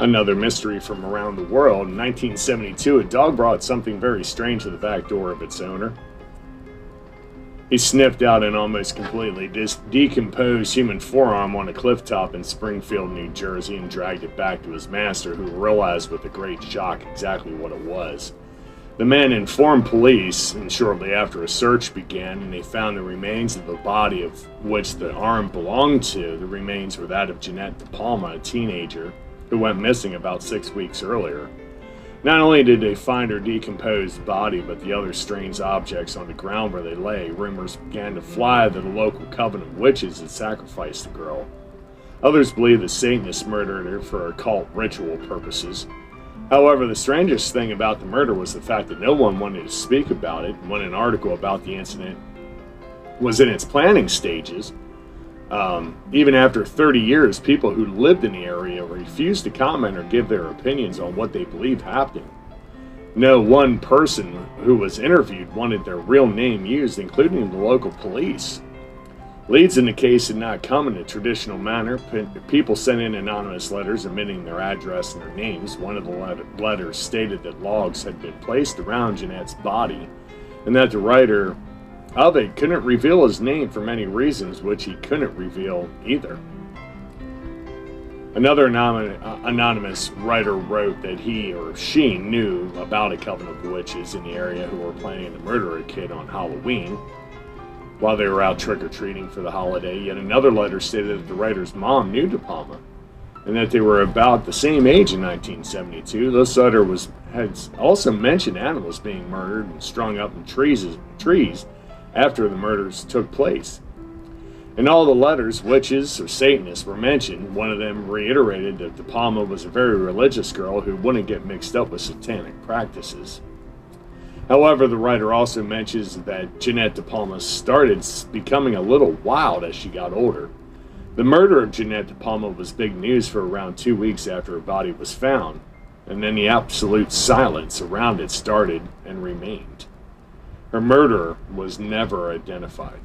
Another mystery from around the world. In 1972, a dog brought something very strange to the back door of its owner. He sniffed out an almost completely decomposed human forearm on a cliff top in Springfield, New Jersey, and dragged it back to his master, who realized with a great shock exactly what it was. The man informed police, and shortly after a search began, and they found the remains of the body of which the arm belonged to. The remains were that of Jeanette DePalma, a teenager who went missing about 6 weeks earlier. Not only did they find her decomposed body, but the other strange objects on the ground where they lay. Rumors began to fly that a local coven of witches had sacrificed the girl. Others believe the Satanists murdered her for occult ritual purposes. However, the strangest thing about the murder was the fact that no one wanted to speak about it. When an article about the incident was in its planning stages, even after 30 years, people who lived in the area refused to comment or give their opinions on what they believed happened. No one person who was interviewed wanted their real name used, including the local police. Leads in the case did not come in a traditional manner. People sent in anonymous letters admitting their address and their names. One of the letters stated that logs had been placed around Jeanette's body, and that the writer of it couldn't reveal his name for many reasons, which he couldn't reveal either. Another anonymous writer wrote that he or she knew about a coven of witches in the area who were planning to murder a kid on Halloween while they were out trick-or-treating for the holiday. Yet another letter stated that the writer's mom knew DePalma and that they were about the same age in 1972. This letter had also mentioned animals being murdered and strung up in trees after the murders took place. In all the letters, witches or Satanists were mentioned. One of them reiterated that DePalma was a very religious girl who wouldn't get mixed up with satanic practices. However, the writer also mentions that Jeanette DePalma started becoming a little wild as she got older. The murder of Jeanette DePalma was big news for around 2 weeks after her body was found, and then the absolute silence around it started and remained. Her murderer was never identified.